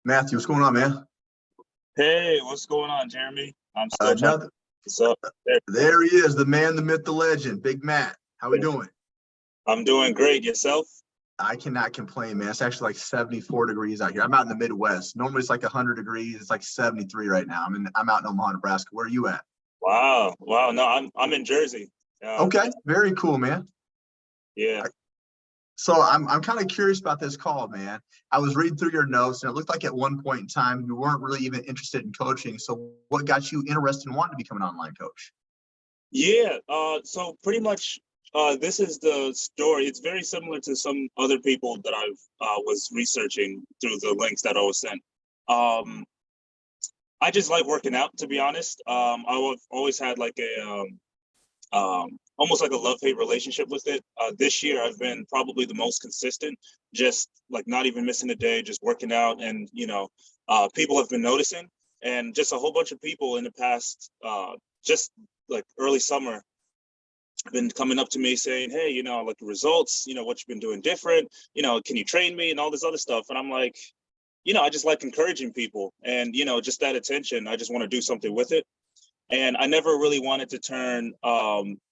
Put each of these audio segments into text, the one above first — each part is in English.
Matthew, what's going on, man? Hey, what's going on, Jeremy? I'm still trying to. Another, What's up? There. there he is, the man, the myth, the legend, Big Matt. How we doing? I'm doing great. Yourself? I cannot complain, man. It's actually like 74 degrees out here. I'm out in the Midwest. Normally it's like 100 degrees. It's like 73 right now. I'm out in Omaha, Nebraska. Where are you at? Wow, wow. No, I'm in Jersey. Okay, very cool, man. Yeah. So I'm kind of curious about this call, man. I was reading through your notes, and it looked like at one point in time you weren't really even interested in coaching. So what got you interested in wanting to become an online coach? Yeah. So pretty much, this is the story. It's very similar to some other people that I've was researching through the links that I was sent. Um, I just like working out, to be honest. I've always had like almost like a love-hate relationship with it. This year, I've been probably the most consistent, just like not even missing a day, just working out, and people have been noticing, and just a whole bunch of people in the past, just like early summer, have been coming up to me saying, "Hey, I like the results. What you've been doing different. Can you train me and all this other stuff?" And I'm like, I just like encouraging people, and just that attention. I just want to do something with it. And I never really wanted to turn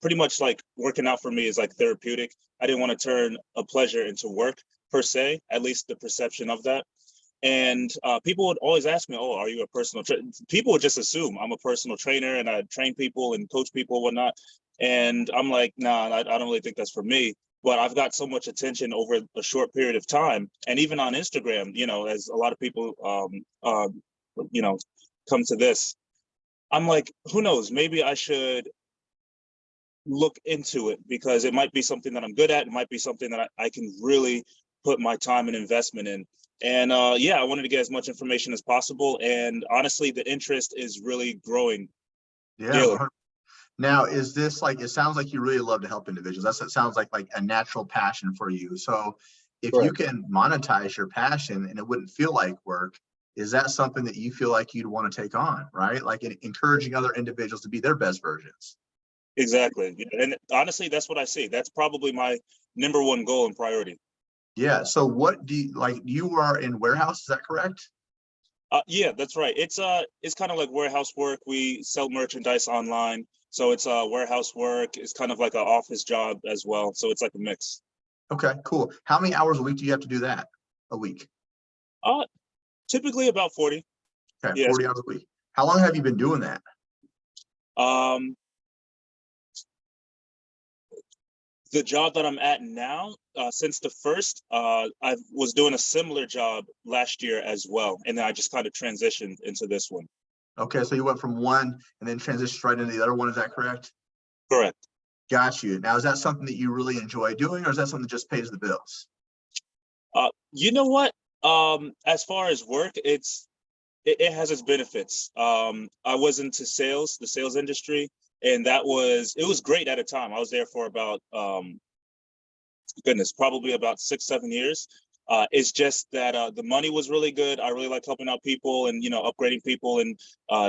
pretty much like working out for me is like therapeutic. I didn't want to turn a pleasure into work per se, at least the perception of that. And people would always ask me, "Oh, are you a personal trainer?" People would just assume I'm a personal trainer and I train people and coach people and whatnot. And I'm like, nah, I don't really think that's for me. But I've got so much attention over a short period of time, and even on Instagram, as a lot of people, you know, come to this. I'm like, who knows? Maybe I should look into it because it might be something that I'm good at. It might be something that I can really put my time and investment in. And yeah, I wanted to get as much information as possible. And honestly, the interest is really growing Yeah. daily. Now, is this like, it sounds like you really love to help individuals. It sounds like a natural passion for you. So if you Correct. can monetize your passion and it wouldn't feel like work, is that something that you feel like you'd want to take on, right? Like encouraging other individuals to be their best versions. Exactly. And honestly, that's what I see. That's probably my number one goal and priority. Yeah. So what do you like? You are in warehouse, is that correct? Yeah, that's right. It's kind of like warehouse work. We sell merchandise online, so it's warehouse work. It's kind of like an office job as well. So it's like a mix. Okay, cool. How many hours a week do you have to do that a week? Uh, Typically about 40. Okay, Yes. 40 hours a week. How long have you been doing that? Um, the job that I'm at now, since the first, I was doing a similar job last year as well, and then I just kind of transitioned into this one. Okay, so you went from one and then transitioned right into the other one, is that correct? Correct. Got you. Now, is that something that you really enjoy doing, or is that something that just pays the bills? You know what? As far as work, it has its benefits. I was into sales, the sales industry, and it was great at a time. I was there for about goodness, probably about 6, 7 years. It's just that the money was really good. I really like helping out people and upgrading people and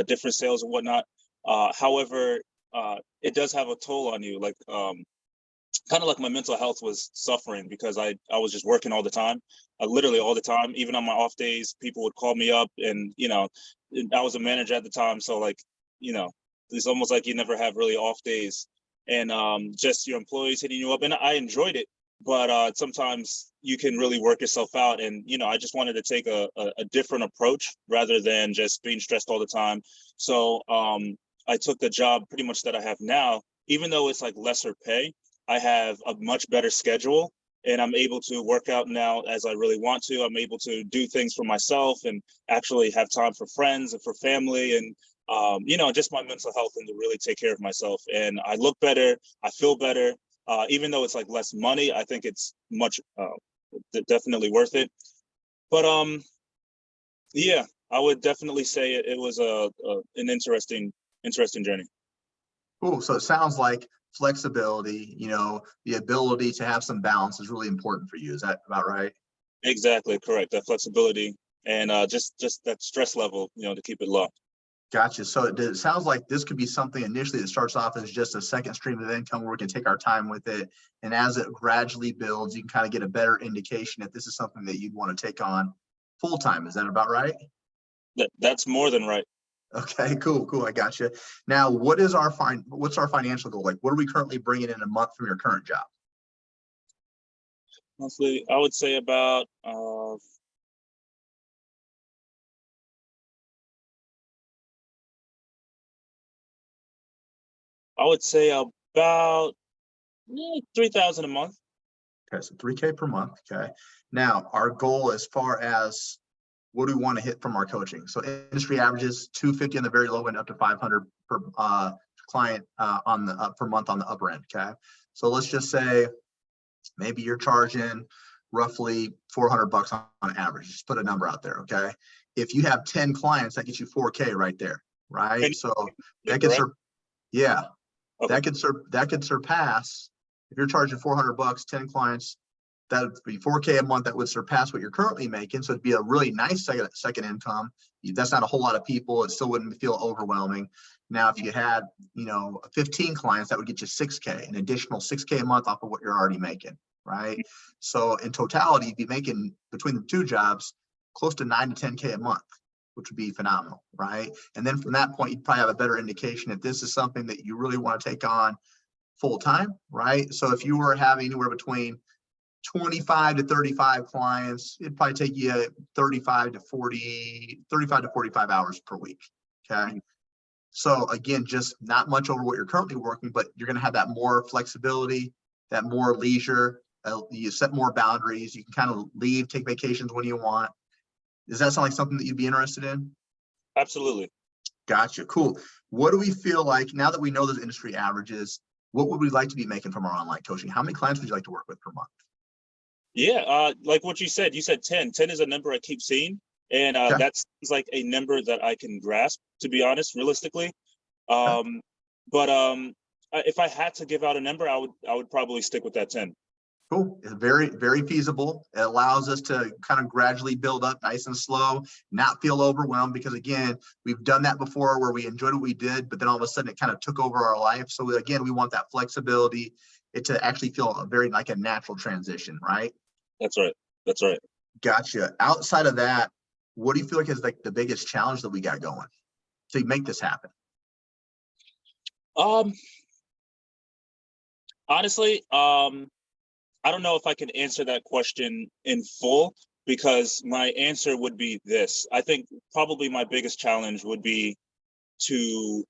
different sales and whatnot. However, it does have a toll on you. Like kind of like my mental health was suffering because I was just working all the time, literally all the time. Even on my off days, people would call me up, and I was a manager at the time, so like you know, it's almost like you never have really off days, and just your employees hitting you up, and I enjoyed it, but sometimes you can really work yourself out, and I just wanted to take a different approach rather than just being stressed all the time. So I took the job pretty much that I have now, even though it's like lesser pay. I have a much better schedule, and I'm able to work out now as I really want to. I'm able to do things for myself and actually have time for friends and for family and, just my mental health and to really take care of myself. And I look better. I feel better. Even though it's like less money, I think it's much definitely worth it. But yeah, I would definitely say it was an interesting journey. Cool. So it sounds like flexibility, the ability to have some balance is really important for you. Is that about right? Exactly, correct. That flexibility and just that stress level, to keep it low. Gotcha. So it sounds like this could be something initially that starts off as just a second stream of income where we can take our time with it. And as it gradually builds, you can kind of get a better indication if this is something that you'd want to take on Full time, is that about right? That's more than right. Okay, cool, cool. I got you. Now, what's our financial goal? Like, what are we currently bringing in a month from your current job? Monthly, I would say about about 3,000 a month. Okay, so 3K per month. Okay. Now, our goal as far as what do we want to hit from our coaching? So industry averages 250 on the very low end, up to 500 per client on the per month on the upper end. Okay. So let's just say maybe you're charging roughly 400 bucks on average. Just put a number out there. Okay. If you have 10 clients, that gets you 4K right there. Right. So that could, yeah, okay. that could surpass, if you're charging 400 bucks, 10 clients, that would be 4K a month. That would surpass what you're currently making. So it'd be a really nice second income. That's not a whole lot of people. It still wouldn't feel overwhelming. Now, if you had, 15 clients, that would get you 6K, an additional 6K a month off of what you're already making, right? So in totality, you'd be making, between the two jobs, close to 9 to 10K a month, which would be phenomenal, right? And then from that point, you'd probably have a better indication if this is something that you really want to take on full time, right? So if you were having anywhere between 25 to 35 clients, it'd probably take you 35 to 45 hours per week. Okay. So again, just not much over what you're currently working, but you're going to have that more flexibility, that more leisure. You set more boundaries. You can kind of leave, take vacations when you want. Does that sound like something that you'd be interested in? Absolutely. Gotcha. Cool. What do we feel like now that we know those industry averages? What would we like to be making from our online coaching? How many clients would you like to work with per month? Yeah, like what you said 10. 10 is a number I keep seeing. And Okay. that's like a number that I can grasp, to be honest, realistically. Okay. But if I had to give out a number, I would probably stick with that 10. Cool. It's very, very feasible. It allows us to kind of gradually build up nice and slow, not feel overwhelmed, because again, we've done that before where we enjoyed what we did, but then all of a sudden it kind of took over our life. So again, we want that flexibility, it to actually feel very like a natural transition, right? That's right. That's right. Gotcha. Outside of that, what do you feel like is like the biggest challenge that we got going to make this happen? Honestly, I don't know if I can answer that question in full, because my answer would be this. I think probably my biggest challenge would be to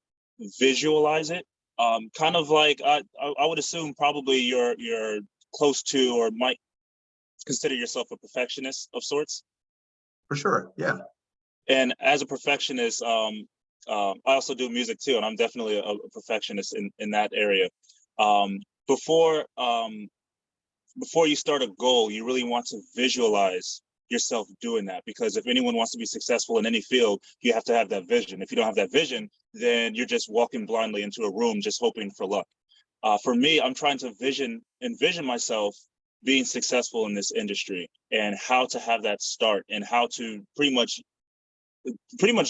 visualize it. Kind of like I would assume probably you're close to, or might consider yourself a perfectionist of sorts. For sure. Yeah. And as a perfectionist, I also do music too, and I'm definitely a perfectionist in that area. Before you start a goal, you really want to visualize yourself doing that, because if anyone wants to be successful in any field, you have to have that vision. If you don't have that vision, then you're just walking blindly into a room just hoping for luck. For me, I'm trying to envision myself being successful in this industry, and how to have that start, and how to pretty much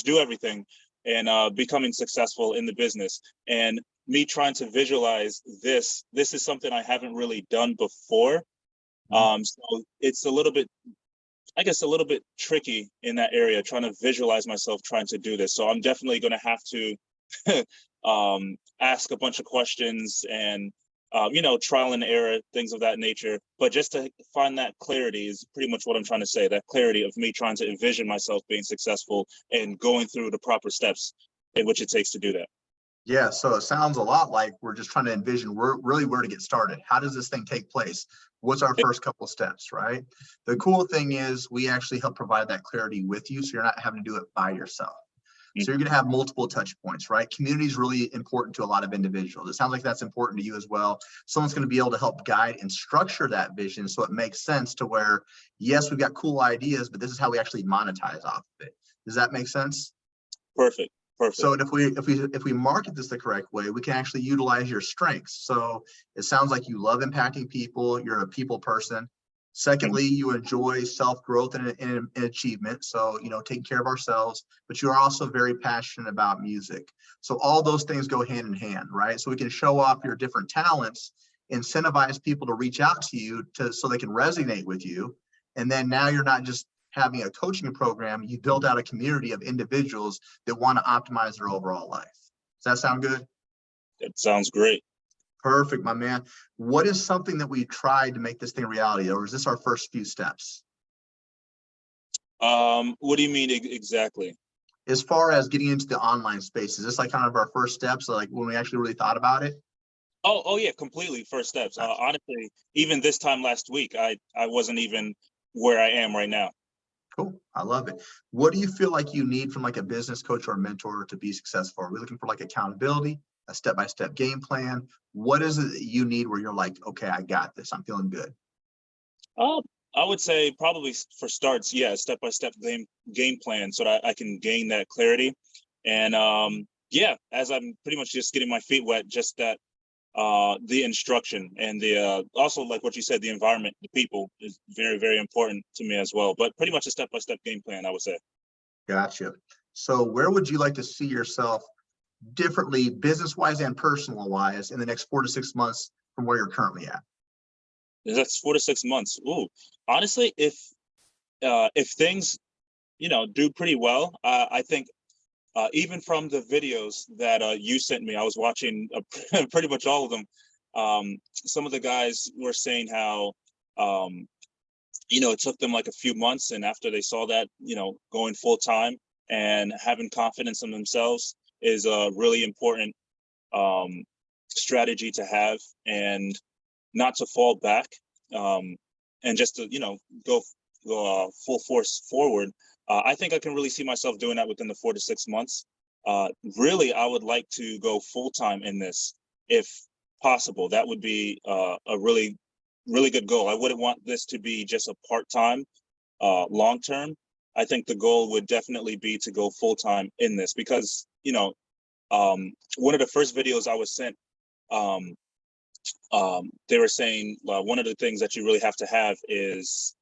do everything, and becoming successful in the business. And me trying to visualize this is something I haven't really done before. So it's a little bit tricky in that area, trying to visualize myself trying to do this. So I'm definitely going to have to ask a bunch of questions, and trial and error, things of that nature. But just to find that clarity is pretty much what I'm trying to say, that clarity of me trying to envision myself being successful and going through the proper steps in which it takes to do that. Yeah, so it sounds a lot like we're just trying to envision where to get started. How does this thing take place? What's our first couple steps, right? The cool thing is we actually help provide that clarity with you, so you're not having to do it by yourself. So you're going to have multiple touch points, right? Community is really important to a lot of individuals. It sounds like that's important to you as well. Someone's going to be able to help guide and structure that vision so it makes sense, to where, yes, we've got cool ideas, but this is how we actually monetize off of it. Does that make sense? Perfect. So if we market this the correct way, we can actually utilize your strengths. So it sounds like you love impacting people. You're a people person. Secondly, you enjoy self-growth and achievement. So, taking care of ourselves, but you're also very passionate about music. So all those things go hand in hand, right? So we can show off your different talents, incentivize people to reach out to you so they can resonate with you. And then now you're not just having a coaching program, you build out a community of individuals that want to optimize their overall life. Does that sound good? That sounds great. Perfect, my man. What is something that we tried to make this thing a reality, or is this our first few steps? What do you mean exactly? As far as getting into the online space, is this like kind of our first steps, like when we actually really thought about it? Oh yeah, completely. First steps. Honestly, even this time last week, I wasn't even where I am right now. Cool. I love it. What do you feel like you need from like a business coach or a mentor to be successful? Are we looking for like accountability, a step-by-step game plan? What is it that you need where you're like, okay, I got this. I'm feeling good. Uh, I would say probably for starts, yeah, step-by-step game plan so that I can gain that clarity. And yeah, as I'm pretty much just getting my feet wet, just that the instruction and the also like what you said, the environment, the people is very, very important to me as well. But pretty much a step-by-step game plan, I would say. Gotcha. So where would you like to see yourself differently, business-wise and personal-wise, in the next 4 to 6 months from where you're currently at? That's 4 to 6 months. Ooh, honestly, if things do pretty well, I think even from the videos that you sent me, I was watching pretty much all of them. Some of the guys were saying how it took them like a few months, and after they saw that, going full time and having confidence in themselves is a really important um, strategy to have, and not to fall back, and just to go full force forward. I think I can really see myself doing that within the 4 to 6 months. Really, I would like to go full time in this if possible. That would be a really, really good goal. I wouldn't want this to be just a part time, long term. I think the goal would definitely be to go full time in this because one of the first videos I was sent, um, they were saying one of the things that you really have to have is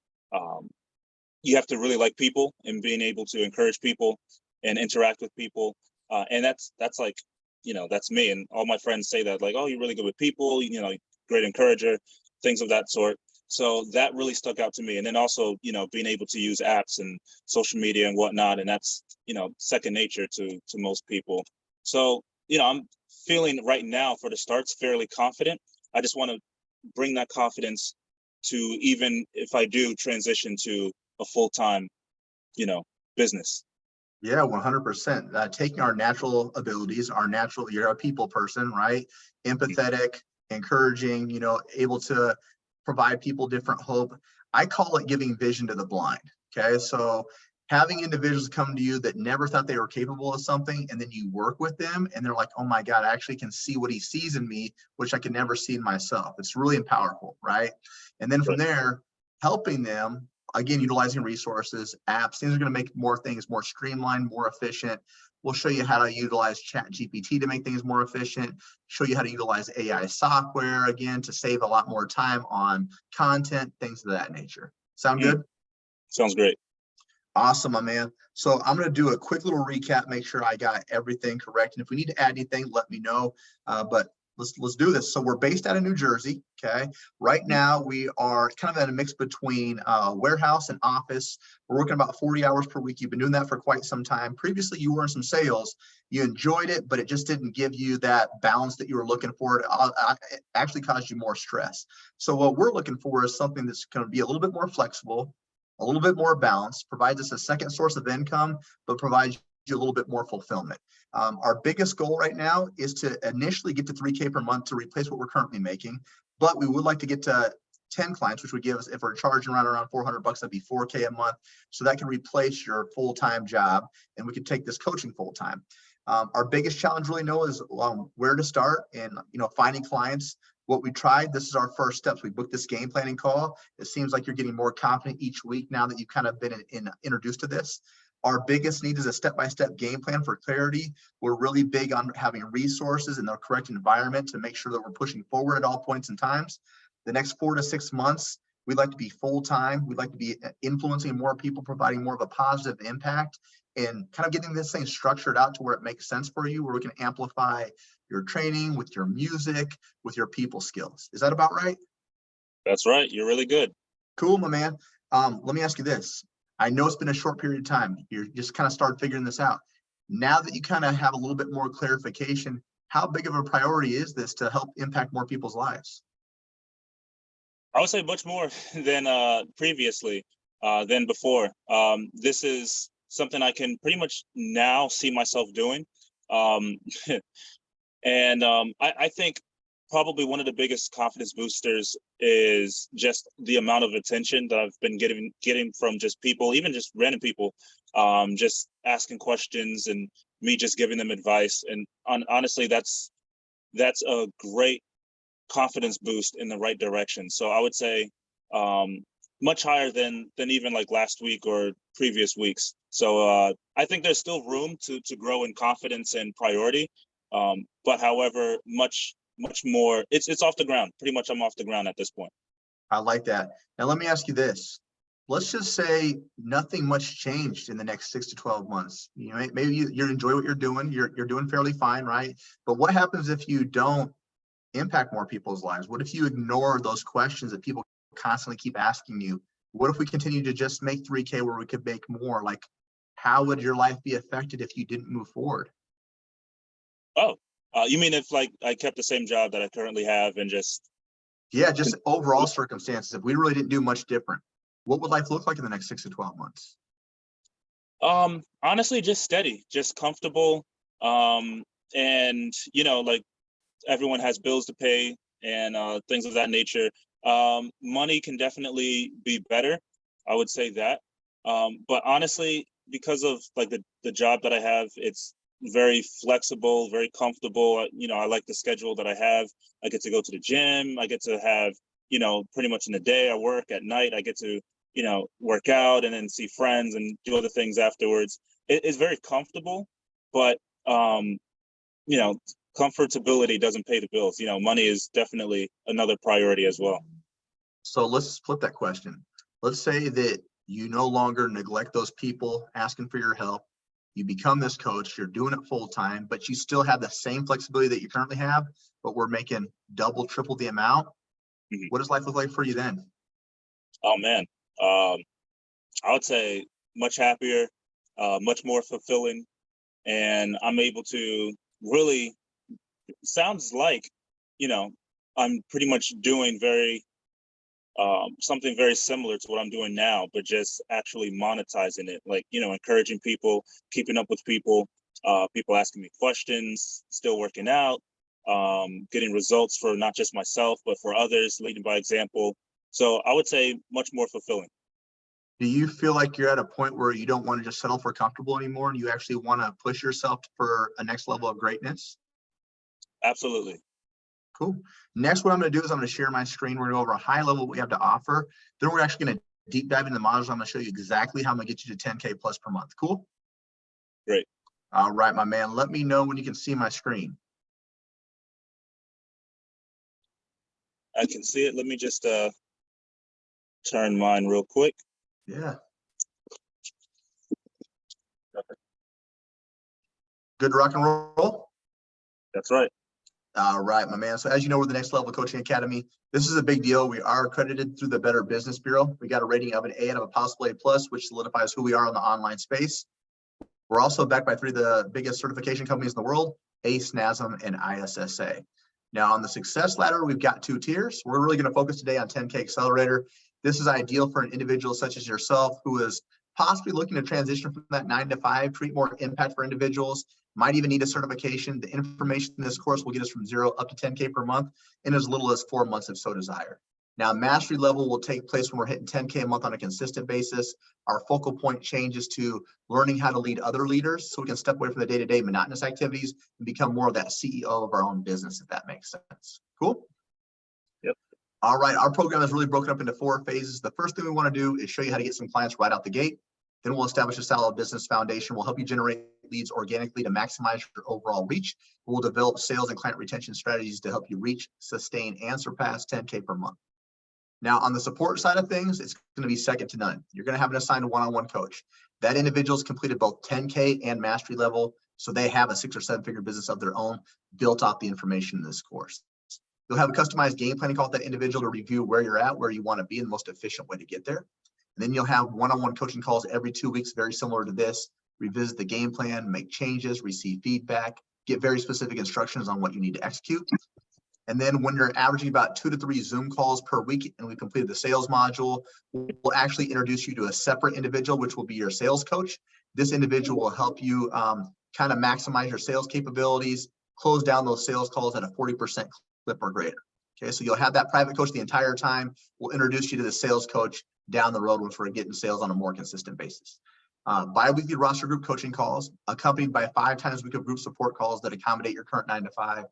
you have to really like people and being able to encourage people and interact with people. And that's like, that's me. And all my friends say that, like, oh, you're really good with people, great encourager, things of that sort. So that really stuck out to me. And then also, being able to use apps and social media and whatnot. And that's, second nature to most people. So, I'm feeling right now for the starts fairly confident. I just want to bring that confidence to, even if I do transition to a full-time, business. Yeah, 100%. Taking our natural abilities, you're a people person, right? Empathetic, encouraging, able to provide people different hope. I call it giving vision to the blind. Okay. So having individuals come to you that never thought they were capable of something, and then you work with them and they're like, oh my God, I actually can see what he sees in me, which I can never see in myself. It's really powerful, right? And then from there, helping them, again, utilizing resources, apps, things are going to make more things more streamlined, more efficient. We'll show you how to utilize Chat GPT to make things more efficient, show you how to utilize AI software, again, to save a lot more time on content, things of that nature. Sound good? Sounds great. Awesome, my man. So I'm going to do a quick little recap, make sure I got everything correct. And if we need to add anything, let me know. But let's do this. So we're based out of New Jersey. Okay. Right now we are kind of in a mix between warehouse and office. We're working about 40 hours per week. You've been doing that for quite some time. Previously, you were in some sales. You enjoyed it, but it just didn't give you that balance that you were looking for. It actually caused you more stress. So what we're looking for is something that's going to be a little bit more flexible, a little bit more balanced, provides us a second source of income, but provides you a little bit more fulfillment. Our biggest goal right now is to initially get to 3K per month to replace what we're currently making, but we would like to get to 10 clients, which would give us, if we're charging around $400, that'd be 4K a month. So that can replace your full-time job, and we can take this coaching full-time. Our biggest challenge really know is where to start and finding clients. What we tried, this is our first steps. We booked this game planning call. It seems like you're getting more confident each week now that you've kind of been introduced to this. Our biggest need is a step-by-step game plan for clarity. We're really big on having resources in the correct environment to make sure that we're pushing forward at all points in times. The next 4 to 6 months, we'd like to be full-time. We'd like to be influencing more people, providing more of a positive impact, and kind of getting this thing structured out to where it makes sense for you, where we can amplify your training with your music, with your people skills. Is that about right? That's right. You're really good. Cool, my man. Let me ask you this. I know it's been a short period of time. You're just kind of start figuring this out. Now that you kind of have a little bit more clarification, how big of a priority is this to help impact more people's lives? I would say much more than previously, than before. This is something I can pretty much now see myself doing. Um, and I think probably one of the biggest confidence boosters is just the amount of attention that I've been getting from just people, even just random people, just asking questions and me just giving them advice. And honestly, that's a great confidence boost in the right direction. So I would say much higher than even like last week or previous weeks. So I think there's still room to grow in confidence and priority. But however, much more, it's off the ground. Pretty much I'm off the ground at this point. I like that. Now, let me ask you this. Let's just say nothing much changed in the next 6 to 12 months. You know, maybe you enjoy what you're doing. You're doing fairly fine, right? But what happens if you don't impact more people's lives? What if you ignore those questions that people constantly keep asking you? What if we continue to just make 3K where we could make more? Like, how would your life be affected if you didn't move forward? Oh, you mean if like I kept the same job that I currently have and just Yeah, just overall circumstances. If we really didn't do much different, what would life look like in the next 6 to 12 months? honestly just steady, just comfortable. And like everyone has bills to pay and things of that nature. Money can definitely be better. I would say that. But honestly, because of like the job that I have, it's very flexible, very comfortable. I like the schedule that I have. I get to go to the gym. I get to have, pretty much in the day I work, at night I get to, work out and then see friends and do other things afterwards. It's very comfortable, but you know, comfortability doesn't pay the bills. Money is definitely another priority as well. So let's flip that question. Let's say that you no longer neglect those people asking for your help. You become this coach, you're doing it full time, but you still have the same flexibility that you currently have, but we're making double, triple the amount. Mhm. What does life look like for you then? Oh man, I would say much happier, much more fulfilling, and I'm able to really, sounds like, you know, I'm pretty much doing something very similar to what I'm doing now, but just actually monetizing it, like, encouraging people, keeping up with people, people asking me questions, still working out, getting results for not just myself, but for others, leading by example. So I would say much more fulfilling. Do you feel like you're at a point where you don't want to just settle for comfortable anymore and you actually want to push yourself for a next level of greatness? Absolutely. Cool. Next, what I'm going to do is I'm going to share my screen. We're going to go over a high level what we have to offer. Then we're actually going to deep dive into the modules. I'm going to show you exactly how I'm going to get you to 10K plus per month. Cool. Great. All right, my man. Let me know when you can see my screen. I can see it. Let me just turn mine real quick. Yeah. Good to rock and roll. That's right. All right, my man. So as you know, we're the Next Level Coaching Academy. This is a big deal. We are accredited through the Better Business Bureau. We got a rating of an A out of a possible A plus, which solidifies who we are in the online space. We're also backed by 3 of the biggest certification companies in the world, ACE, NASM, and ISSA. Now on the success ladder, we've got 2 tiers. We're really going to focus today on 10K Accelerator. This is ideal for an individual such as yourself who is possibly looking to transition from that 9 to 5, create more impact for individuals, might even need a certification. The information in this course will get us from 0 up to 10K per month in as little as 4 months if so desire. Now, mastery level will take place when we're hitting 10K a month on a consistent basis. Our focal point changes to learning how to lead other leaders so we can step away from the day-to-day monotonous activities and become more of that CEO of our own business, if that makes sense. Cool? Yep. All right, our program is really broken up into 4 phases. The first thing we want to do is show you how to get some clients right out the gate. Then we'll establish a solid business foundation. We'll help you generate leads organically to maximize your overall reach. We'll develop sales and client retention strategies to help you reach, sustain, and surpass 10K per month. Now, on the support side of things, it's going to be second to none. You're going to have an assigned one-on-one coach. That individual's completed both 10K and mastery level, so they have a 6 or 7 figure business of their own built off the information in this course. You'll have a customized game planning call with that individual to review where you're at, where you want to be, and the most efficient way to get there. And then you'll have one-on-one coaching calls every 2 weeks, very similar to this. Revisit the game plan, make changes, receive feedback, get very specific instructions on what you need to execute. And then when you're averaging about 2 to 3 Zoom calls per week and we completed the sales module, we'll actually introduce you to a separate individual, which will be your sales coach. This individual will help you kind of maximize your sales capabilities, close down those sales calls at a 40% clip or greater. Okay, so you'll have that private coach the entire time. We'll introduce you to the sales coach down the road once we're getting sales on a more consistent basis. Bi-weekly roster group coaching calls, accompanied by 5 times a week of group support calls that accommodate your current 9 to 5.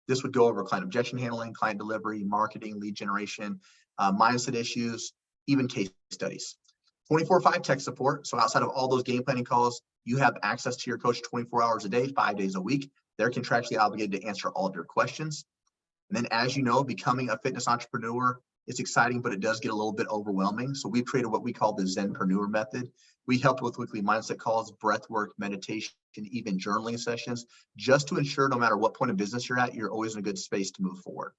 This would go over client objection handling, client delivery, marketing, lead generation, mindset issues, even case studies. 24/5 tech support. So outside of all those game planning calls, you have access to your coach 24 hours a day, 5 days a week. They're contractually obligated to answer all of your questions. And then, as you know, becoming a fitness entrepreneur, it's exciting, but it does get a little bit overwhelming. So we've created what we call the Zenpreneur method. We help with weekly mindset calls, breath work, meditation, even journaling sessions, just to ensure no matter what point of business you're at, you're always in a good space to move forward.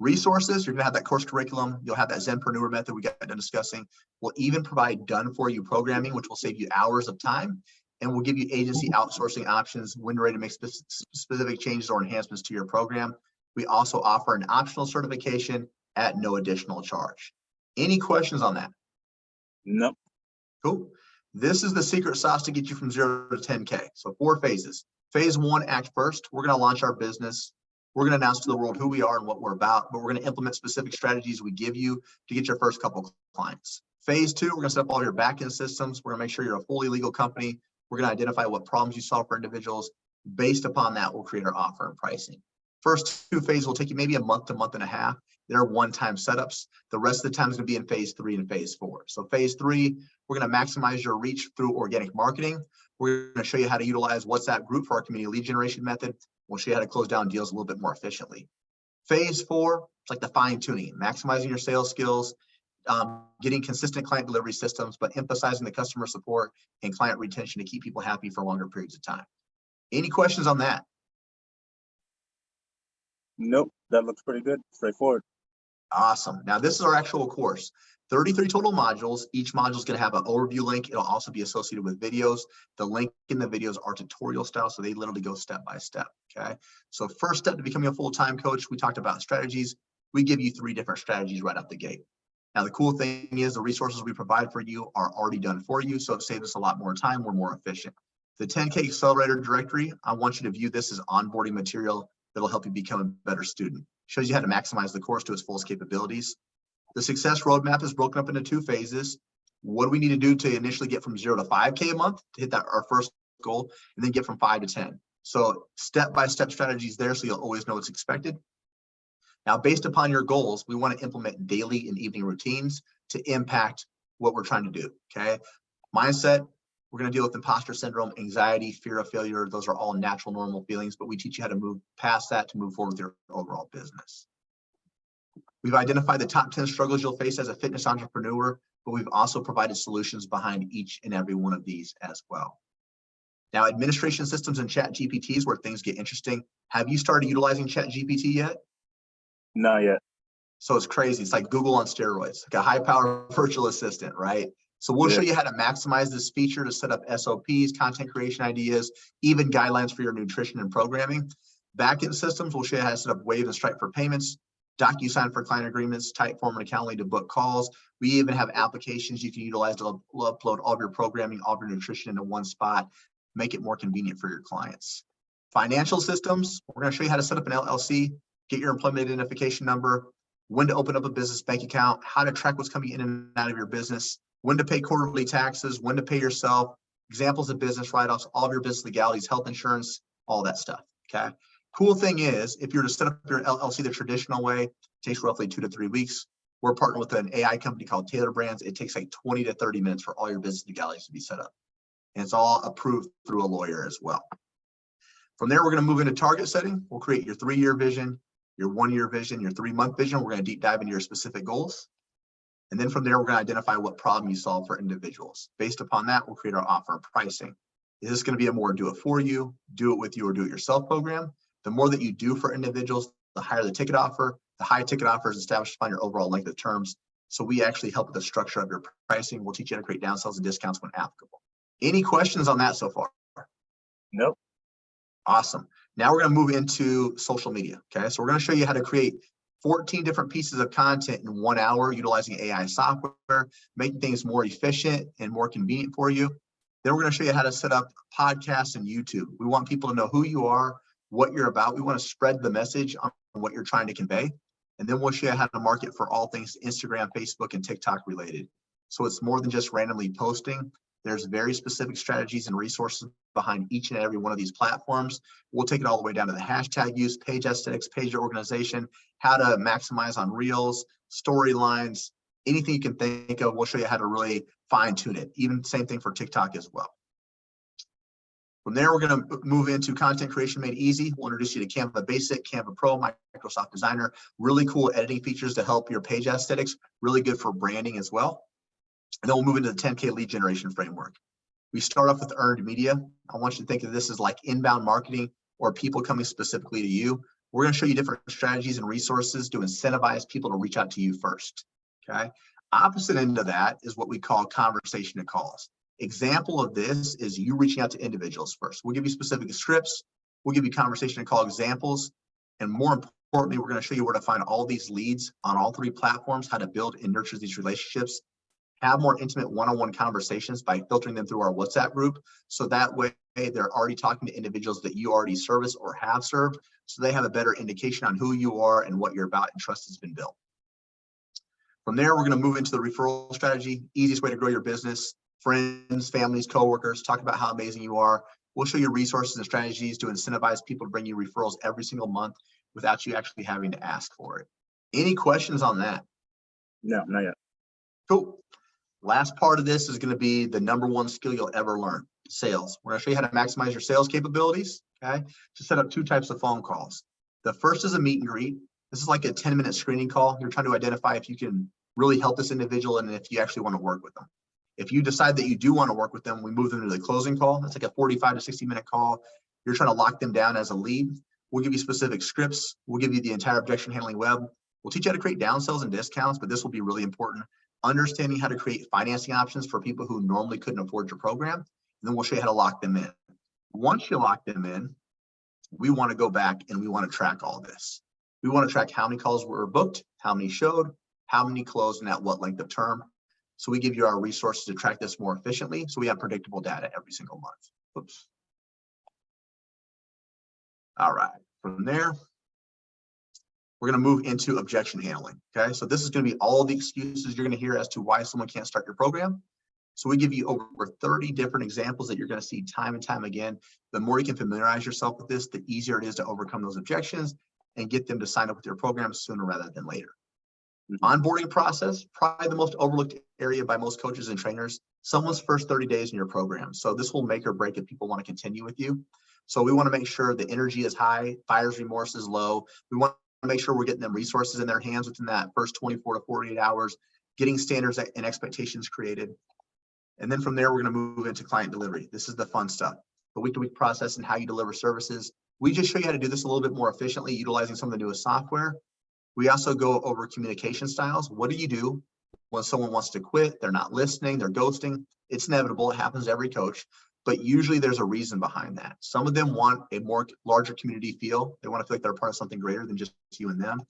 Resources, you're gonna have that course curriculum. You'll have that Zenpreneur method we got done discussing. We'll even provide done for you programming, which will save you hours of time. And we'll give you agency outsourcing options when you're ready to make specific changes or enhancements to your program. We also offer an optional certification at no additional charge. Any questions on that? Nope. Cool. This is the secret sauce to get you from 0 to 10K. So 4 phases. Phase 1, act first. We're going to launch our business. We're going to announce to the world who we are and what we're about, but we're going to implement specific strategies we give you to get your first couple clients. Phase 2, we're going to set up all your back-end systems. We're going to make sure you're a fully legal company. We're going to identify what problems you solve for individuals. Based upon that, we'll create our offer and pricing. First 2 phases will take you maybe a month to month and a half. They're one-time setups. The rest of the time is going to be in phase 3 and phase 4. So phase 3, we're going to maximize your reach through organic marketing. We're going to show you how to utilize WhatsApp group for our community lead generation method. We'll show you how to close down deals a little bit more efficiently. Phase 4, it's like the fine-tuning, maximizing your sales skills, getting consistent client delivery systems, but emphasizing the customer support and client retention to keep people happy for longer periods of time. Any questions on that? Nope, that looks pretty good. Straightforward. Awesome. Now this is our actual course. 33 total modules. Each module is going to have an overview link. It'll also be associated with videos. The link in the videos are tutorial style, so they literally go step by step. Okay. So first step to becoming a full-time coach, we talked about strategies. We give you 3 different strategies right out the gate. Now the cool thing is the resources we provide for you are already done for you, so it saves us a lot more time. We're more efficient. The 10K Accelerator Directory, I want you to view this as onboarding material that'll help you become a better student. Shows you how to maximize the course to its fullest capabilities. The success roadmap is broken up into 2 phases. What do we need to do to initially get from 0 to 5K a month to hit that our first goal, and then get from 5 to 10. So step-by-step strategies there, so you'll always know what's expected. Now, based upon your goals, we want to implement daily and evening routines to impact what we're trying to do. Okay. Mindset, we're going to deal with imposter syndrome, anxiety, fear of failure. Those are all natural, normal feelings, but we teach you how to move past that to move forward with your overall business. We've identified the top 10 struggles you'll face as a fitness entrepreneur, but we've also provided solutions behind each and every one of these as well. Now, administration systems and Chat GPT is where things get interesting. Have you started utilizing Chat GPT yet? Not yet. So it's crazy. It's like Google on steroids, like a high-power virtual assistant, right? So we'll show you how to maximize this feature to set up SOPs, content creation ideas, even guidelines for your nutrition and programming. Backend systems, we'll show you how to set up Wave and Stripe for payments, DocuSign for client agreements, Typeform and Accountly to book calls. We even have applications you can utilize to upload all of your programming, all of your nutrition into one spot, make it more convenient for your clients. Financial systems, we're going to show you how to set up an LLC, get your employment identification number, when to open up a business bank account, how to track what's coming in and out of your business, when to pay quarterly taxes, when to pay yourself, examples of business write-offs, all of your business legalities, health insurance, all that stuff. Okay. Cool thing is, if you're to set up your LLC the traditional way, it takes roughly 2 to 3 weeks. We're partnered with an AI company called Taylor Brands. It takes like 20 to 30 minutes for all your business legalities to be set up. And it's all approved through a lawyer as well. From there, we're going to move into target setting. We'll create your 3-year vision, your 1-year vision, your 3-month vision. We're going to deep dive into your specific goals. And then from there, we're going to identify what problem you solve for individuals. Based upon that, we'll create our offer and pricing. Is this going to be a more do it for you, do it with you, or do it yourself program? The more that you do for individuals, the higher the ticket offer. The high ticket offer is established upon your overall length of terms. So we actually help with the structure of your pricing. We'll teach you how to create downsells and discounts when applicable. Any questions on that so far? Nope. Awesome. Now we're going to move into social media. Okay, so we're going to show you how to create 14 different pieces of content in 1 hour utilizing AI software, making things more efficient and more convenient for you. Then we're going to show you how to set up podcasts and YouTube. We want people to know who you are, what you're about. We want to spread the message on what you're trying to convey. And then we'll show you how to market for all things Instagram, Facebook, and TikTok related. So it's more than just randomly posting. There's very specific strategies and resources behind each and every one of these platforms. We'll take it all the way down to the hashtag use, page aesthetics, page organization, how to maximize on reels, storylines, anything you can think of. We'll show you how to really fine tune it. Even same thing for TikTok as well. From there, we're going to move into content creation made easy. We'll introduce you to Canva Basic, Canva Pro, Microsoft Designer, really cool editing features to help your page aesthetics, really good for branding as well. And then we'll move into the 10K lead generation framework. We start off with earned media. I want you to think of this as like inbound marketing or people coming specifically to you. We're going to show you different strategies and resources to incentivize people to reach out to you first. Okay. Opposite end of that is what we call conversation and calls. Example of this is you reaching out to individuals first. We'll give you specific scripts. We'll give you conversation and call examples. And more importantly, we're going to show you where to find all these leads on all 3 platforms, how to build and nurture these relationships, have more intimate one-on-one conversations by filtering them through our WhatsApp group. So that way they're already talking to individuals that you already service or have served. So they have a better indication on who you are and what you're about, and trust has been built. From there, we're going to move into the referral strategy, easiest way to grow your business. Friends, families, coworkers, talk about how amazing you are. We'll show you resources and strategies to incentivize people to bring you referrals every single month without you actually having to ask for it. Any questions on that? No, not yet. Cool. Last part of this is going to be the #1 skill you'll ever learn, sales. We're going to show you how to maximize your sales capabilities, okay, to set up 2 types of phone calls. The first is a meet and greet. This is like a 10-minute screening call. You're trying to identify if you can really help this individual and if you actually want to work with them. If you decide that you do want to work with them, we move them to the closing call. That's like a 45 to 60-minute call. You're trying to lock them down as a lead. We'll give you specific scripts. We'll give you the entire objection handling web. We'll teach you how to create downsells and discounts, but this will be really important. Understanding how to create financing options for people who normally couldn't afford your program. And then we'll show you how to lock them in. Once you lock them in, we want to go back and we want to track all this. We want to track how many calls were booked, how many showed, how many closed, and at what length of term. So we give you our resources to track this more efficiently. So we have predictable data every single month. Oops. All right, from there, we're going to move into objection handling. Okay, so this is going to be all the excuses you're going to hear as to why someone can't start your program. So we give you over 30 different examples that you're going to see time and time again. The more you can familiarize yourself with this, the easier it is to overcome those objections and get them to sign up with your program sooner rather than later. Onboarding process, probably the most overlooked area by most coaches and trainers, someone's first 30 days in your program. So this will make or break if people want to continue with you. So we want to make sure the energy is high, buyer's remorse is low. We want to make sure we're getting them resources in their hands within that first 24 to 48 hours, getting standards and expectations created. And then from there, we're going to move into client delivery. This is the fun stuff, the week-to-week process and how you deliver services. We just show you how to do this a little bit more efficiently, utilizing some of the newest software. We also go over communication styles. What do you do when someone wants to quit? They're not listening, they're ghosting. It's inevitable, it happens to every coach, but usually there's a reason behind that. Some of them want a more larger community feel. They want to feel like they're part of something greater than just you and them.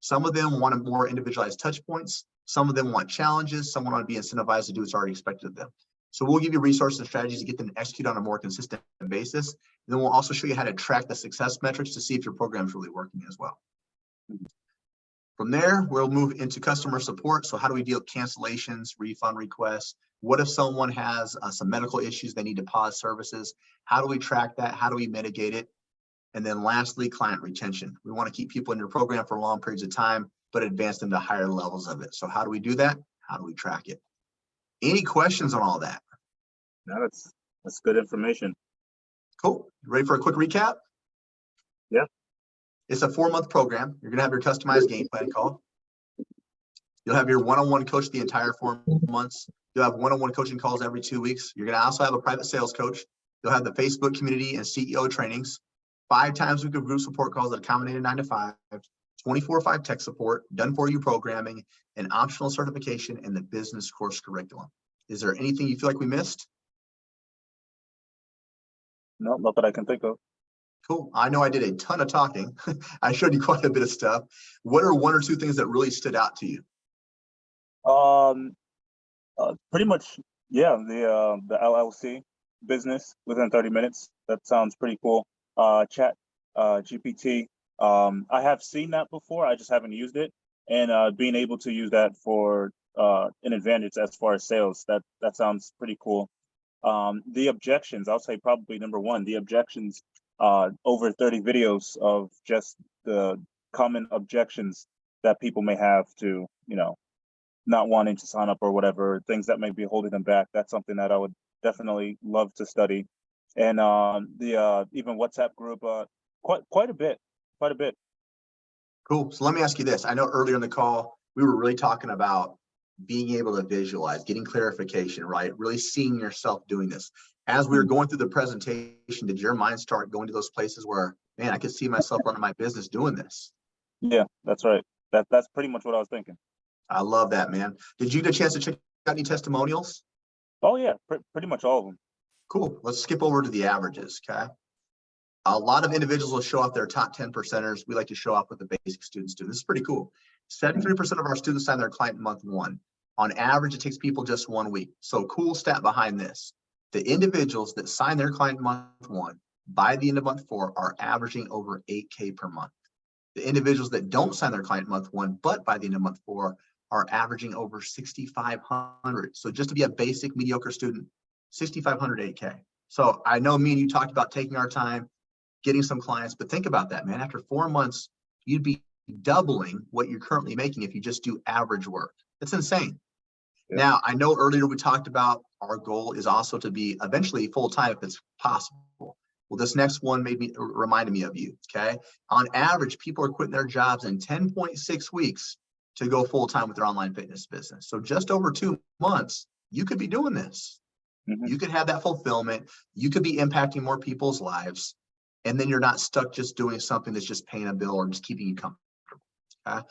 Some of them want a more individualized touch points. Some of them want challenges. Some want to be incentivized to do what's already expected of them. So we'll give you resources and strategies to get them to execute on a more consistent basis. And then we'll also show you how to track the success metrics to see if your program is really working as well. From there, we'll move into customer support. So how do we deal with cancellations, refund requests? What if someone has some medical issues, they need to pause services? How do we track that? How do we mitigate it? And then lastly, client retention. We want to keep people in your program for long periods of time, but advance them to higher levels of it. So how do we do that? How do we track it? Any questions on all that? No, that's good information. Cool. You ready for a quick recap? Yeah. It's a 4-month program. You're going to have your customized game plan call. You'll have your one-on-one coach the entire 4 months. You'll have one-on-one coaching calls every 2 weeks. You're going to also have a private sales coach. You'll have the Facebook community and CEO trainings, 5 times a week of group support calls that accommodate a 9 to 5. 24/5 tech support, done for you programming, an optional certification, and the business course curriculum. Is there anything you feel like we missed? No, not that I can think of. Cool. I know I did a ton of talking. I showed you quite a bit of stuff. What are one or two things that really stood out to you? Um, Pretty much, yeah. The LLC business within 30 minutes. That sounds pretty cool. Chat GPT. I have seen that before. I just haven't used it, and being able to use that for an advantage as far as sales. That sounds pretty cool. The objections. I'll say probably number one. The objections. Over 30 videos of just the common objections that people may have to, not wanting to sign up or whatever, things that may be holding them back. That's something that I would definitely love to study. And the even WhatsApp group, quite a bit. Cool. So let me ask you this. I know earlier in the call, we were really talking about being able to visualize, getting clarification, right? Really seeing yourself doing this. As we were going through the presentation, did your mind start going to those places where, man, I could see myself running my business doing this? Yeah, that's right. That's pretty much what I was thinking. I love that, man. Did you get a chance to check out any testimonials? Oh yeah, pretty much all of them. Cool. Let's skip over to the averages, okay? A lot of individuals will show off their top 10 percenters. We like to show off what the basic students do. This is pretty cool. 73% of our students sign their client in month one. On average, it takes people just 1 week. So cool stat behind this. The individuals that sign their client in month one, by the end of month four, are averaging over 8K per month. The individuals that don't sign their client in month one, but by the end of month four, are averaging over 6,500. So just to be a basic mediocre student, 6,500 8K. So I know me and you talked about taking our time, getting some clients, but think about that, man. After 4 months, you'd be doubling what you're currently making if you just do average work. That's insane. Yeah. Now, I know earlier we talked about our goal is also to be eventually full-time if it's possible. Well, this next one reminded me of you, okay? On average, people are quitting their jobs in 10.6 weeks to go full-time with their online fitness business. So just over 2 months, you could be doing this. Mhm. You could have that fulfillment. You could be impacting more people's lives. And then you're not stuck just doing something that's just paying a bill or just keeping you comfortable. Okay?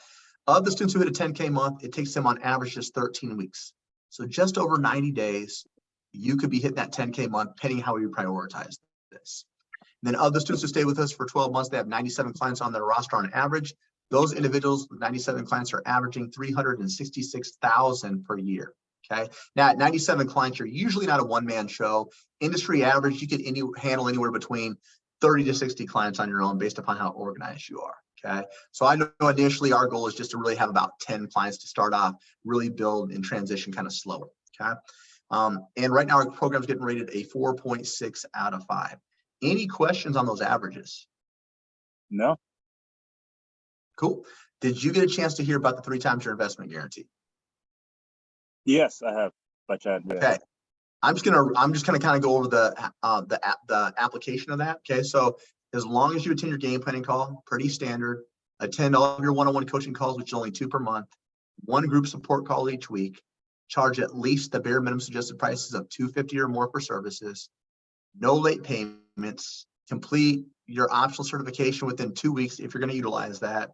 Of the students who hit a 10K month, it takes them on average just 13 weeks. So just over 90 days, you could be hitting that 10K month, depending how you prioritize this. And then of the students who stay with us for 12 months, they have 97 clients on their roster on average. Those individuals, 97 clients, are averaging 366,000 per year. Okay. Now at 97 clients, you're usually not a one-man show. Industry average, you could handle anywhere between 30 to 60 clients on your own based upon how organized you are. Okay. So I know initially our goal is just to really have about 10 clients to start off, really build and transition kind of slower. Okay. And right now our program is getting rated a 4.6 out of 5. Any questions on those averages? No. Cool. Did you get a chance to hear about the 3 times your investment guarantee? Yes, I have. By Chad. Yeah. Okay. I'm just gonna kind of go over the application of that. Okay. So as long as you attend your game planning call, pretty standard, attend all of your one-on-one coaching calls, which is only 2 per month, 1 group support call each week, charge at least the bare minimum suggested prices of $250 or more for services, no late payments, complete your optional certification within 2 weeks if you're going to utilize that,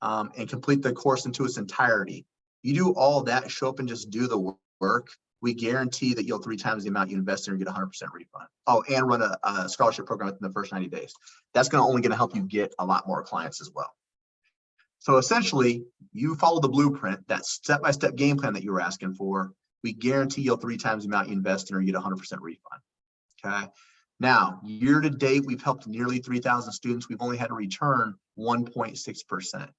and complete the course into its entirety. You do all that, show up and just do the work. We guarantee that you'll 3 times the amount you invest in and get 100% refund. Oh, and run a scholarship program within the first 90 days. That's only going to help you get a lot more clients as well. So essentially, you follow the blueprint, that step-by-step game plan that you were asking for. We guarantee you'll 3 times the amount you invest in or you get 100% refund. Okay. Now, year to date, we've helped nearly 3,000 students. We've only had a return 1.6%.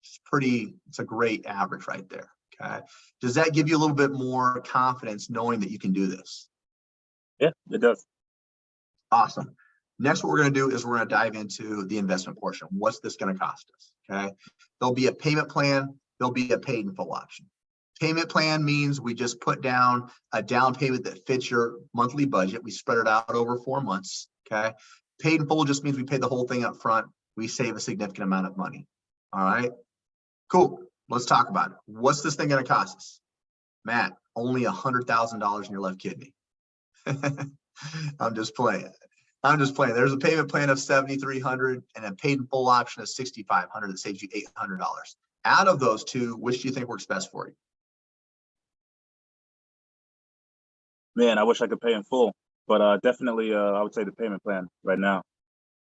It's a great average right there. Okay. Does that give you a little bit more confidence knowing that you can do this? Yeah, it does. Awesome. Next, what we're going to do is we're going to dive into the investment portion. What's this going to cost us? Okay. There'll be a payment plan. There'll be a paid in full option. Payment plan means we just put down a down payment that fits your monthly budget. We spread it out over 4 months. Okay. Paid in full just means we pay the whole thing up front. We save a significant amount of money. All right. Cool. Let's talk about it. What's this thing going to cost us? Matt, only $100,000 in your left kidney. I'm just playing. I'm just playing. There's a payment plan of $7,300 and a paid in full option of $6,500 that saves you $800. Out of those two, which do you think works best for you? Man, I wish I could pay in full, but definitely, I would say the payment plan right now.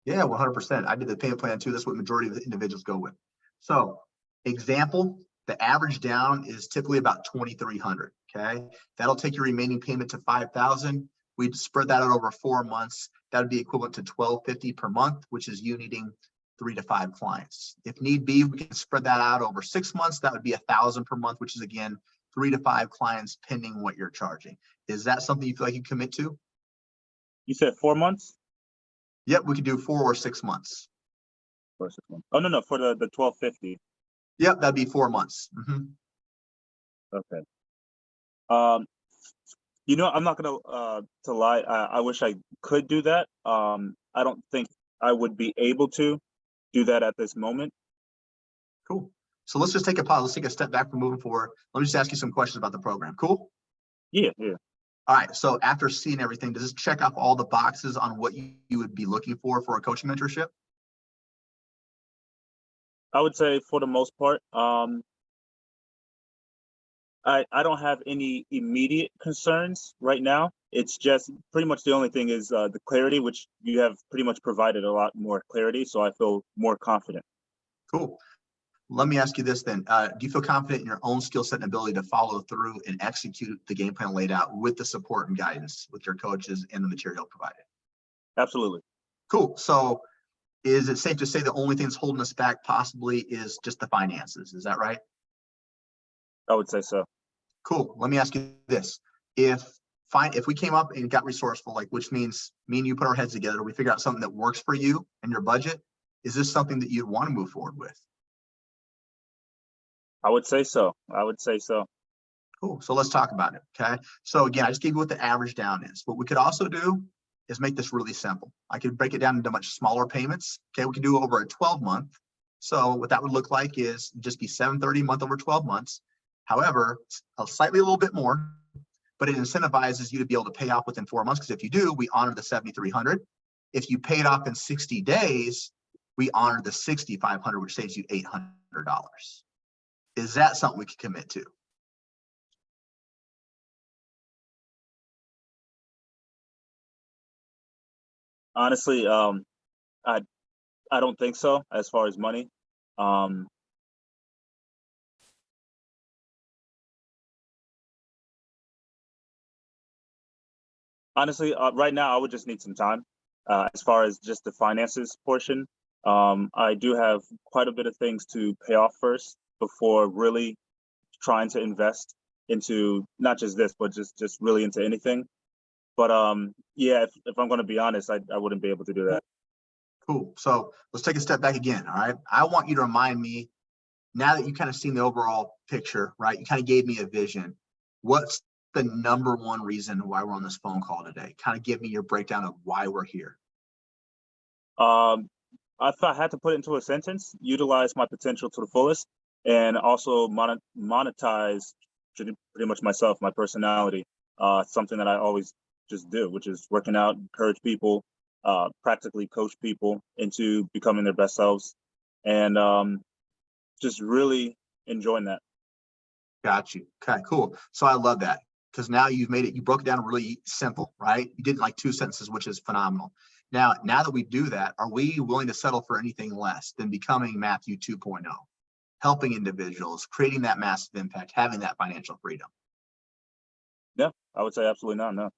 Yeah, 100%. I did the payment plan too. That's what majority of the individuals go with. So, example, the average down is typically about 2,300. Okay, that'll take your remaining payment to 5,000. We'd spread that out over 4 months. That would be equivalent to $1,250 per month, which is you needing 3 to 5 clients. If need be, we can spread that out over 6 months. That would be 1,000 per month, which is again 3 to 5 clients, pending what you're charging. Is that something you feel like you commit to? You said 4 months? Yep, we could do 4 or 6 months. 4 or 6 months. Oh, no, for the 1,250. Yep, that'd be 4 months. Okay. I'm not gonna to lie. I wish I could do that. I don't think I would be able to do that at this moment. Cool. So let's just take a pause. Let's take a step back from moving forward. Let me just ask you some questions about the program. Cool. Yeah. All right. So after seeing everything, does this check off all the boxes on what you would be looking for a coaching mentorship? I would say for the most part, I don't have any immediate concerns right now. It's just pretty much the only thing is the clarity, which you have pretty much provided a lot more clarity. So I feel more confident. Cool. Let me ask you this then. Do you feel confident in your own skill set and ability to follow through and execute the game plan laid out with the support and guidance with your coaches and the material provided? Absolutely. Cool. So is it safe to say the only thing that's holding us back possibly is just the finances? Is that right? I would say so. Cool. Let me ask you this. If we came up and got resourceful, like which means me and you put our heads together, we figure out something that works for you and your budget, is this something that you'd want to move forward with? I would say so. Cool. So let's talk about it. Okay. So again, I just gave you what the average down is. What we could also do is make this really simple. I could break it down into much smaller payments. Okay. We could do over a 12-month. So what that would look like is just be $730 a month over 12 months. However, slightly a little bit more, but it incentivizes you to be able to pay off within 4 months. Because if you do, we honor the 7,300. If you pay it off in 60 days, we honor the 6,500, which saves you $800. Is that something we could commit to? Honestly, I don't think so as far as money. Honestly, right now I would just need some time. As far as just the finances portion, I do have quite a bit of things to pay off first before really trying to invest into not just this, but just really into anything. But yeah, if I'm going to be honest, I wouldn't be able to do that. Cool. So let's take a step back again. All right. I want you to remind me, now that you kind of seen the overall picture, right? You kind of gave me a vision. What's the number one reason why we're on this phone call today? Kind of give me your breakdown of why we're here. If I had to put it into a sentence, utilize my potential to the fullest, and also monetize pretty much myself, my personality. Something that I always just do, which is working out, encourage people, practically coach people into becoming their best selves, and just really enjoying that. Got you. Okay, cool. So I love that because now you've made it, you broke it down really simple, right? You did like 2 sentences, which is phenomenal. Now that we do that, are we willing to settle for anything less than becoming Matthew 2.0, helping individuals, creating that massive impact, having that financial freedom? Yeah, I would say absolutely not. No.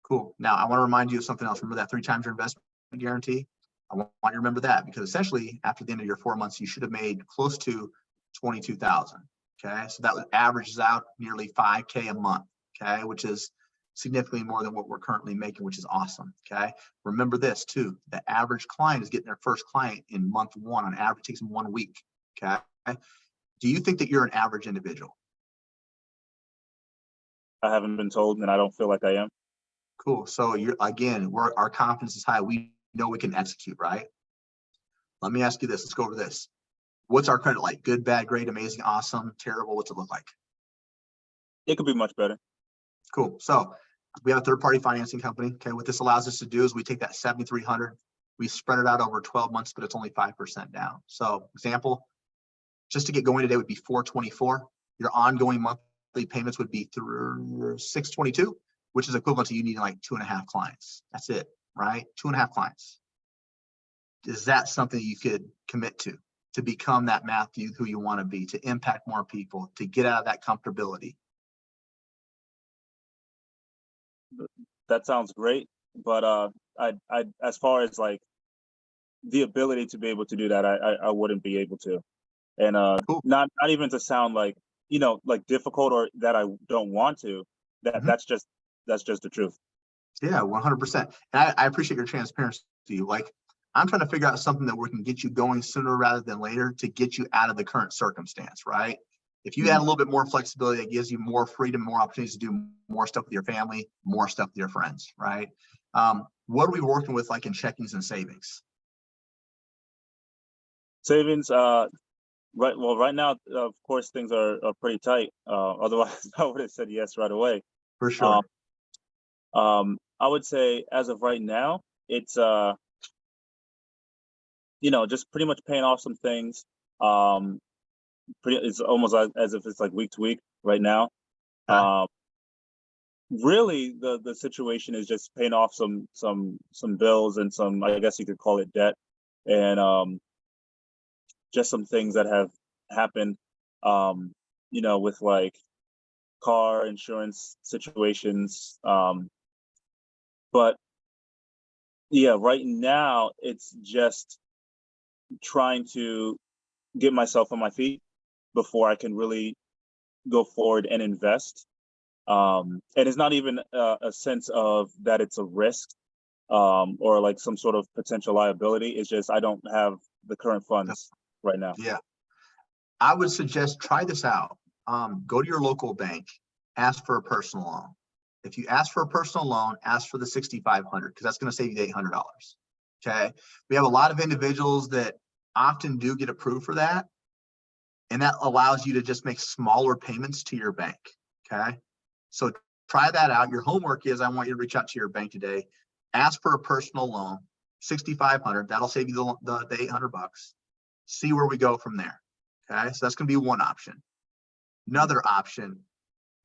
Cool. Now I want to remind you of something else. Remember that 3 times your investment guarantee? I want you to remember that because essentially after the end of your 4 months, you should have made close to 22,000. Okay. So that averages out nearly 5K a month. Okay. Which is significantly more than what we're currently making, which is awesome. Okay. Remember this too. The average client is getting their first client in month 1. On average, it takes them 1 week. Okay. Do you think that you're an average individual? I haven't been told, and I don't feel like I am. Cool. So our confidence is high. We know we can execute, right? Let me ask you this. Let's go over this. What's our credit like? Good, bad, great, amazing, awesome, terrible? What's it look like? It could be much better. Cool. So We have a third-party financing company. Okay, what this allows us to do is we take that 7,300, we spread it out over 12 months, but it's only 5% down. So example, just to get going today would be 424. Your ongoing monthly payments would be through 622, which is equivalent to you needing like 2.5 clients. That's it, right? 2.5 clients. Is that something you could commit to become that Matthew who you want to be, to impact more people, to get out of that comfortability? That sounds great, but I as far as like the ability to be able to do that, I wouldn't be able to, and Cool. not even to sound like like difficult or that I don't want to. That's just the truth. Yeah, 100%. And I appreciate your transparency. Like, I'm trying to figure out something that we can get you going sooner rather than later to get you out of the current circumstance, right? If you add a little bit more flexibility, it gives you more freedom, more opportunities to do more stuff with your family, more stuff with your friends, right? What are we working with like in checkings and savings? Savings, right. Well, right now, of course, things are pretty tight. Otherwise, I would have said yes right away. For sure. I would say as of right now, it's just pretty much paying off some things. It's almost as if it's like week to week right now. Okay. Really, the situation is just paying off some bills and some, I guess you could call it debt, and just some things that have happened, with like car insurance situations. But yeah, right now it's just trying to get myself on my feet before I can really go forward and invest. And it's not even a sense of that it's a risk, or like some sort of potential liability. It's just I don't have the current funds right now. Yeah. I would suggest try this out. Go to your local bank, ask for a personal loan. If you ask for a personal loan, ask for the 6,500 because that's going to save you $800. Okay. We have a lot of individuals that often do get approved for that. And that allows you to just make smaller payments to your bank. Okay. So try that out. Your homework is I want you to reach out to your bank today, ask for a personal loan, 6,500. That'll save you the $800. See where we go from there. Okay. So that's going to be one option. Another option,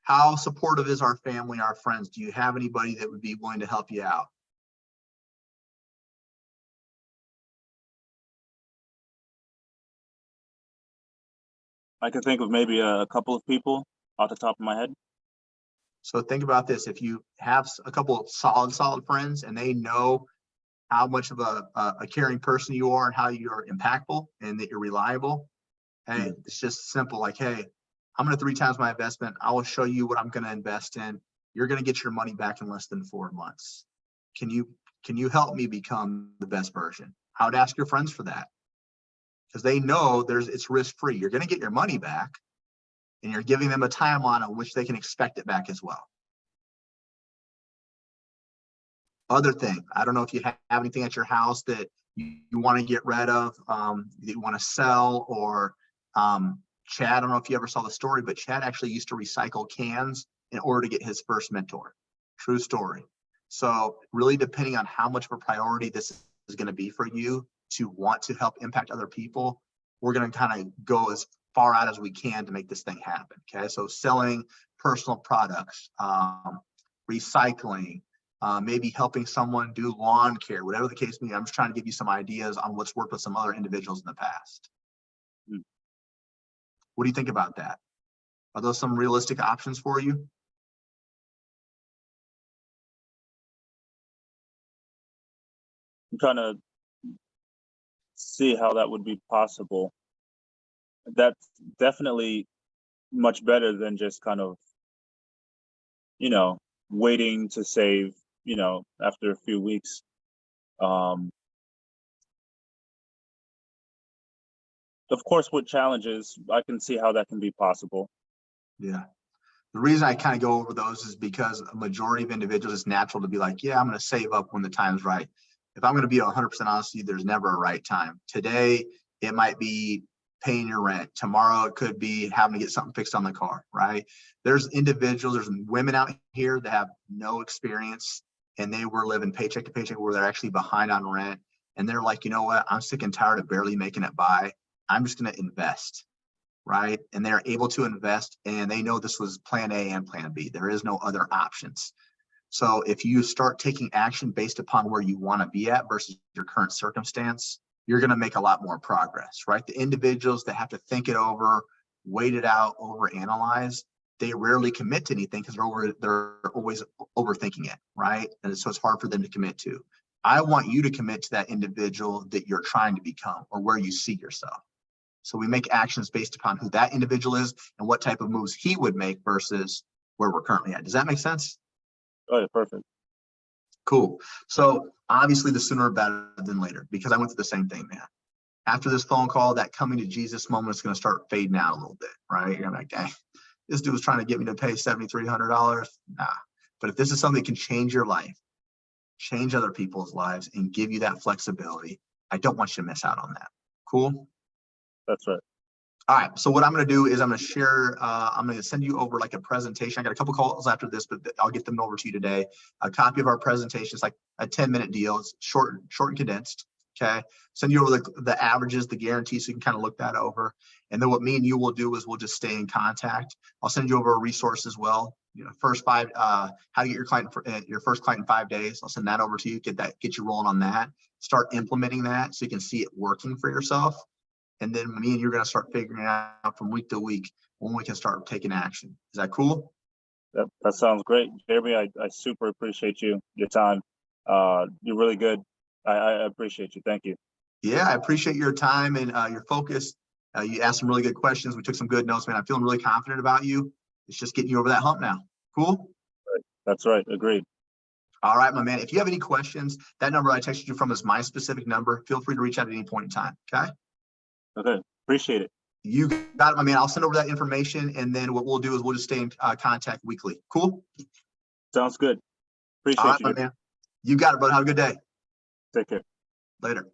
how supportive is our family, our friends? Do you have anybody that would be willing to help you out? I can think of maybe a couple of people off the top of my head. So think about this. If you have a couple of solid friends and they know how much of a caring person you are and how you're impactful and that you're reliable, hey, it's just simple. Like, hey, I'm going to 3 times my investment. I will show you what I'm going to invest in. You're going to get your money back in less than 4 months. Can you help me become the best version? I would ask your friends for that because they know it's risk-free. You're going to get your money back and you're giving them a timeline on which they can expect it back as well. Other thing, I don't know if you have anything at your house that you want to get rid of, that you want to sell, or Chad, I don't know if you ever saw the story, but Chad actually used to recycle cans in order to get his first mentor. True story. So really depending on how much of a priority this is going to be for you to want to help impact other people, we're going to kind of go as far out as we can to make this thing happen. Okay. So selling personal products, recycling, maybe helping someone do lawn care, whatever the case may be. I'm just trying to give you some ideas on what's worked with some other individuals in the past. What do you think about that? Are those some realistic options for you? I'm trying to see how that would be possible. That's definitely much better than just kind of, waiting to save, after a few weeks. Of course, with challenges, I can see how that can be possible. Yeah. The reason I kind of go over those is because a majority of individuals, it's natural to be like, yeah, I'm going to save up when the time's right. If I'm going to be 100% honest with you, there's never a right time. Today, it might be paying your rent. Tomorrow, it could be having to get something fixed on the car, right? There's individuals, there's women out here that have no experience and they were living paycheck to paycheck where they're actually behind on rent. And they're like, you know what? I'm sick and tired of barely making it by. I'm just going to invest, right? And they're able to invest and they know this was plan A and plan B. There is no other options. So if you start taking action based upon where you want to be at versus your current circumstance, you're going to make a lot more progress, right? The individuals that have to think it over, wait it out, overanalyze, they rarely commit to anything because they're always overthinking it, right? And so it's hard for them to commit to. I want you to commit to that individual that you're trying to become or where you see yourself. So we make actions based upon who that individual is and what type of moves he would make versus where we're currently at. Does that make sense? Oh, yeah, perfect. Cool. So obviously the sooner better than later, because I went through the same thing, man. After this phone call, that coming to Jesus moment is going to start fading out a little bit, right? You're gonna be like, dang, this dude was trying to get me to pay $7,300. Nah. But if this is something that can change your life, change other people's lives, and give you that flexibility, I don't want you to miss out on that. Cool? That's right. All right. So what I'm going to do is I'm going to share, I'm going to send you over like a presentation. I got a couple calls after this, but I'll get them over to you today. A copy of our presentation. It's like a 10-minute deal. It's short and condensed. Okay. Send you over the averages, the guarantees, so you can kind of look that over. And then what me and you will do is we'll just stay in contact. I'll send you over a resource as well. You know, first 5, how to get your first client in 5 days. I'll send that over to you. Get you rolling on that. Start implementing that so you can see it working for yourself. And then me and you're going to start figuring out from week to week when we can start taking action. Is that cool? That sounds great. Jeremy, I super appreciate your time. You're really good. I appreciate you. Thank you. Yeah, I appreciate your time and your focus. You asked some really good questions. We took some good notes, man. I'm feeling really confident about you. It's just getting you over that hump now. Cool? That's right. Agreed. All right, my man. If you have any questions, that number I texted you from is my specific number. Feel free to reach out at any point in time. Okay? Okay. Appreciate it. You got it, my man. I'll send over that information, and then what we'll do is we'll just stay in contact weekly. Cool? Sounds good. All right, Appreciate you. my man. You got it, bud. Have a good day. Take care. Later.